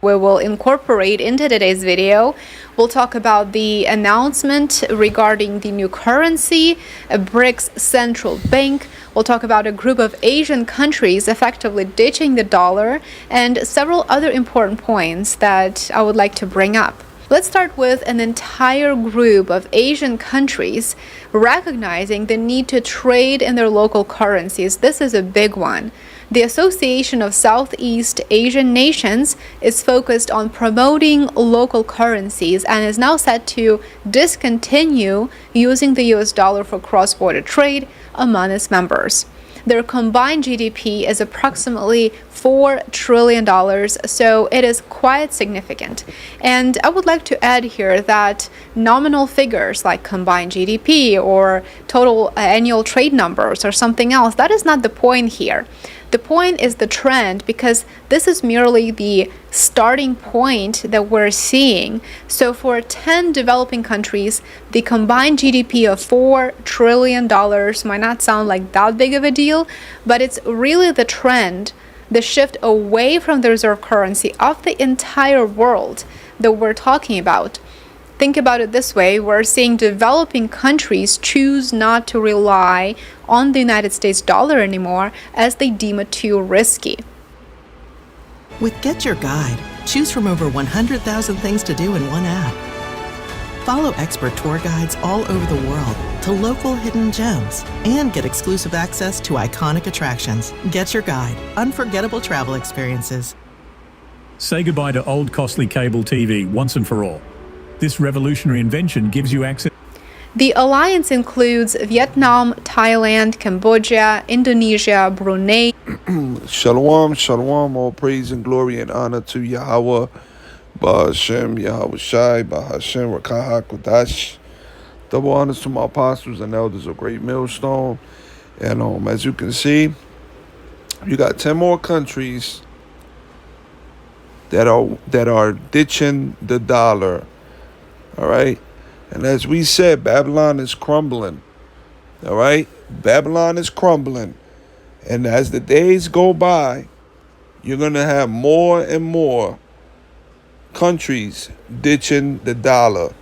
we will incorporate into today's video. We'll talk about the announcement regarding the new currency, a BRICS central bank. We'll talk about a group of Asian countries effectively ditching the dollar and several other important points that I would like to bring up. Let's start with an entire group of Asian countries recognizing the need to trade in their local currencies. This is a big one. The Association of Southeast Asian Nations is focused on promoting local currencies and is now set to discontinue using the US dollar for cross-border trade among its members. Their combined GDP is approximately $4 trillion, so it is quite significant. And I would like to add here that nominal figures like combined GDP or total annual trade numbers or something else, that is not the point here. The point is the trend, because this is merely the starting point that we're seeing. So for 10 developing countries, the combined GDP of $4 trillion might not sound like that big of a deal, but it's really the trend, the shift away from the reserve currency of the entire world that we're talking about. Think about it this way, we're seeing developing countries choose not to rely on the United States dollar anymore as they deem it too risky. With Get Your Guide, choose from over 100,000 things to do in one app. Follow expert tour guides all over the world to local hidden gems and get exclusive access to iconic attractions. Get Your Guide, unforgettable travel experiences. Say goodbye to old costly cable TV once and for all. This revolutionary invention gives you access. The alliance includes Vietnam, Thailand, Cambodia, Indonesia, Brunei. Shalom, shalom, all praise and glory and honor to Yahweh, Ba'ashem, Yahweh Shai, Ba'ashem, Rakaha, Kodash. Double honors to my apostles and elders of Great Millstone. And as you can see, you got 10 more countries that are ditching the dollar. All right. And as we said, Babylon is crumbling. All right. Babylon is crumbling. And as the days go by, you're going to have more and more countries ditching the dollar.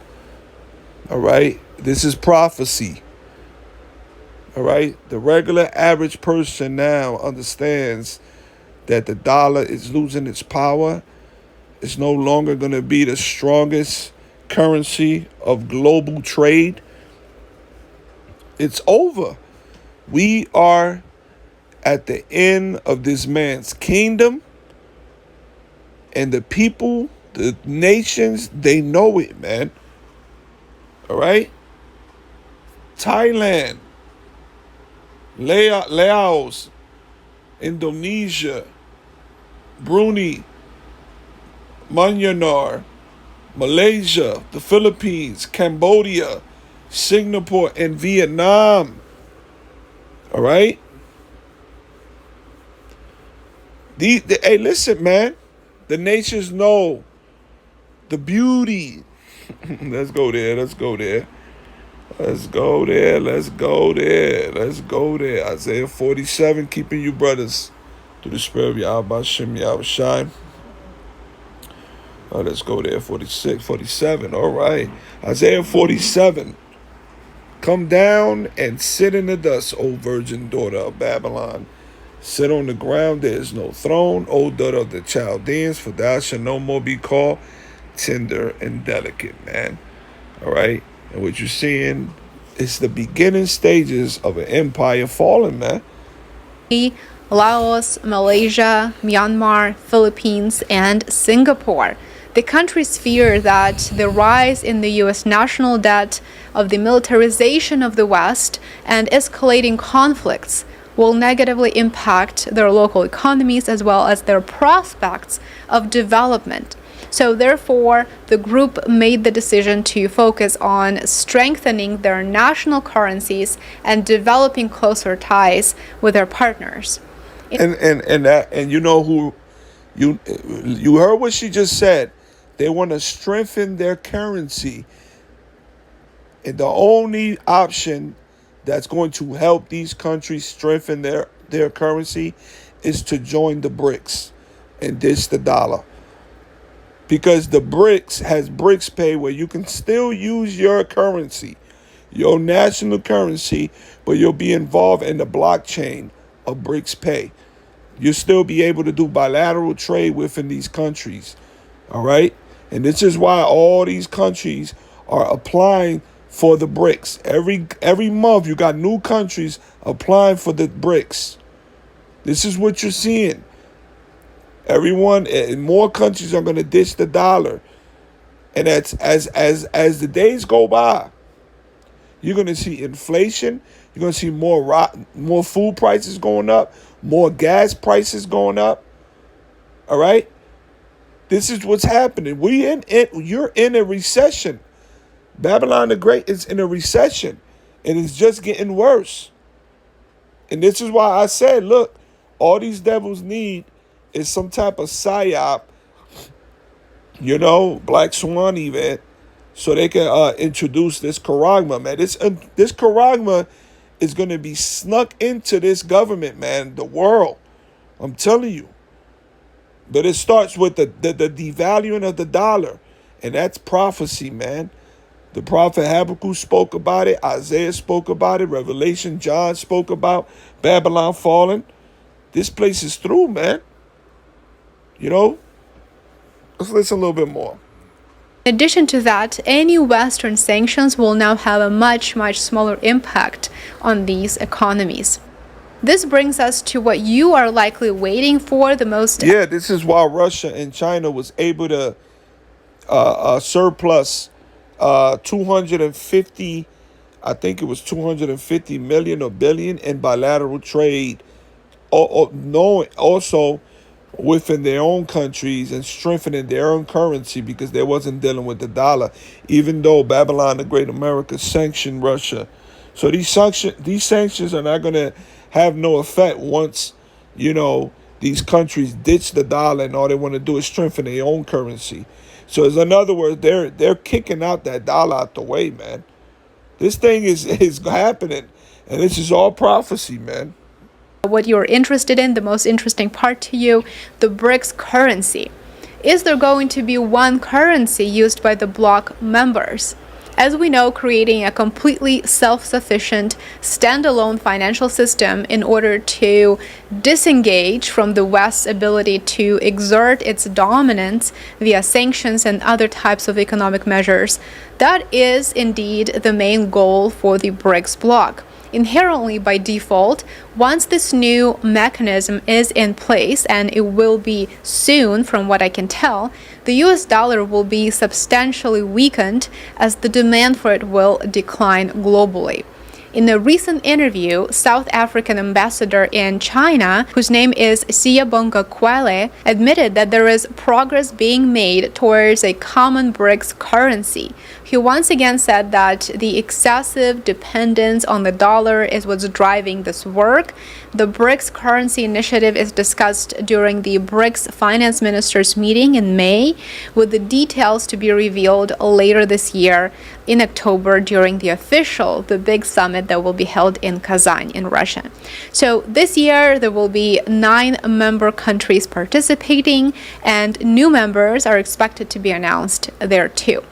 All right. This is prophecy. All right. The regular average person now understands that the dollar is losing its power. It's no longer going to be the strongest currency of global trade. It's over. We are at the end of this man's kingdom, and the people, the nations, they know it, man. All right. Thailand, Laos, Indonesia, Brunei, Myanmar, Malaysia, the Philippines, Cambodia, Singapore, and Vietnam. All right? Hey, listen, man. The nations know the beauty. Let's go there. Let's go there. Let's go there. Let's go there. Let's go there. Isaiah 47, keeping you brothers through the spirit of Yahweh Shem Yahweh Shai. Let's go there, 46, 47. All right. Isaiah 47. Come down and sit in the dust, O virgin daughter of Babylon. Sit on the ground, there is no throne, O daughter of the Chaldeans, for thou shalt no more be called tender and delicate, man. All right. And what you're seeing is the beginning stages of an empire falling, man. Laos, Malaysia, Myanmar, Philippines, and Singapore. The countries fear that the rise in the U.S. national debt, of the militarization of the West, and escalating conflicts will negatively impact their local economies as well as their prospects of development. So therefore, the group made the decision to focus on strengthening their national currencies and developing closer ties with their partners. And you know who you heard what she just said. They want to strengthen their currency. And the only option that's going to help these countries strengthen their currency is to join the BRICS and ditch the dollar. because the BRICS has BRICS Pay, where you can still use your currency, your national currency, but you'll be involved in the blockchain of BRICS Pay. You'll still be able to do bilateral trade within these countries. All right? And this is why all these countries are applying for the BRICS. Every month you got new countries applying for the BRICS. This is what you're seeing. Everyone, and more countries are going to ditch the dollar. And as the days go by, you're going to see inflation. You're going to see more food prices going up, more gas prices going up. All right? This is what's happening. You're in a recession. Babylon the Great is in a recession, and it's just getting worse. And this is why I said, look, all these devils need is some type of psyop, Black Swan event, so they can introduce this charagma, man. This charagma is going to be snuck into this government, man, the world. I'm telling you. But it starts with the devaluing of the dollar, and that's prophecy, man. The prophet Habakkuk spoke about it. Isaiah spoke about it. Revelation, John spoke about Babylon falling. This place is through, man. Let's listen a little bit more. In addition to that, any Western sanctions will now have a much, much smaller impact on these economies. This brings us to what you are likely waiting for the most. Yeah, this is why Russia and China was able to surplus 250, I think it was 250 million or billion in bilateral trade, knowing also within their own countries and strengthening their own currency, because they wasn't dealing with the dollar, even though Babylon the Great America sanctioned Russia. So these sanctions are not going to have no effect once, these countries ditch the dollar and all they want to do is strengthen their own currency. So in other words, they're kicking out that dollar out the way, man. This thing is happening, and this is all prophecy, man. What you're interested in, the most interesting part to you, the BRICS currency. Is there going to be one currency used by the bloc members? As we know, creating a completely self-sufficient, standalone financial system in order to disengage from the West's ability to exert its dominance via sanctions and other types of economic measures, that is indeed the main goal for the BRICS bloc. Inherently, by default, once this new mechanism is in place, and it will be soon from what I can tell, the US dollar will be substantially weakened as the demand for it will decline globally. In a recent interview, South African ambassador in China, whose name is Siyabonga Kwele, admitted that there is progress being made towards a common BRICS currency. He once again said that the excessive dependence on the dollar is what's driving this work. The BRICS currency initiative is discussed during the BRICS finance ministers meeting in May, with the details to be revealed later this year in October during the big summit that will be held in Kazan in Russia. So this year there will be 9 member countries participating, and new members are expected to be announced there too.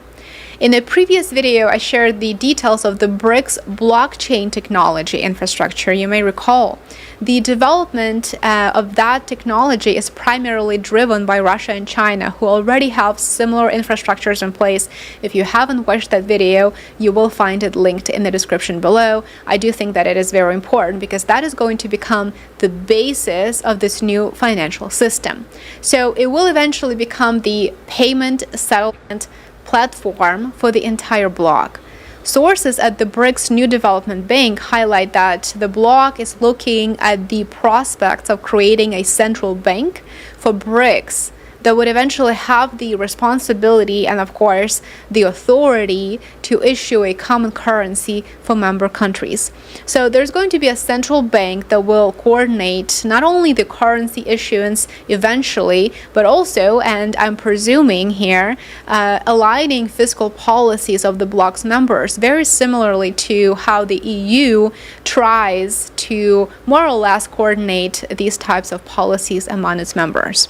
In a previous video, I shared the details of the BRICS blockchain technology infrastructure. You may recall the development of that technology is primarily driven by Russia and China, who already have similar infrastructures in place. If you haven't watched that video, you will find it linked in the description below. I do think that it is very important because that is going to become the basis of this new financial system. So it will eventually become the payment settlement platform for the entire bloc. Sources at the BRICS New Development Bank highlight that the bloc is looking at the prospects of creating a central bank for BRICS that would eventually have the responsibility and, of course, the authority to issue a common currency for member countries. So there's going to be a central bank that will coordinate not only the currency issuance eventually, but also, and I'm presuming here, aligning fiscal policies of the bloc's members, very similarly to how the EU tries to more or less coordinate these types of policies among its members.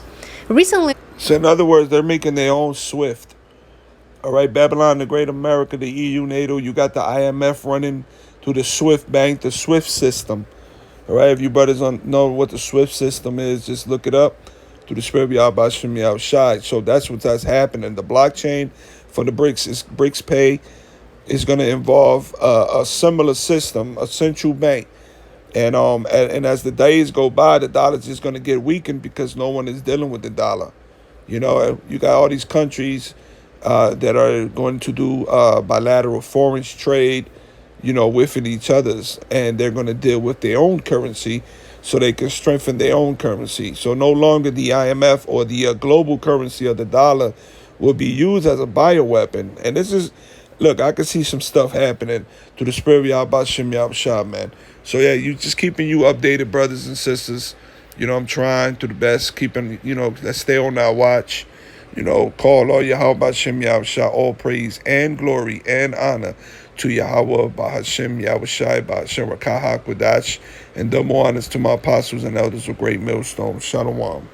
Recently, So in other words, they're making their own SWIFT. All right, Babylon, the Great America, the EU, NATO. You got the IMF running through the SWIFT bank, the SWIFT system. All right, if you brothers don't know what the SWIFT system is, just look it up through the Spirit of Yahweh Shem Yahushai. So that's happening. The blockchain for the BRICS Pay is going to involve a similar system, a central bank. And as the days go by, the dollar is just going to get weakened because no one is dealing with the dollar. You know, you got all these countries that are going to do bilateral foreign trade, you know, within each other's, and they're going to deal with their own currency so they can strengthen their own currency. So no longer the IMF or the global currency of the dollar will be used as a bioweapon. And this is, look, I can see some stuff happening through the Spirit of Yahweh Shem Yahushua, man. So yeah, you just keeping you updated, brothers and sisters. You know, I'm trying to the best, keeping, you know, let's stay on our watch. You know, call all Yahweh Shem Yahushua, all praise and glory and honor to Yahweh Bahashem Yahushai Bahashem Rakahak Wadash, and double honors to my apostles and elders of Great Millstone. Shalom.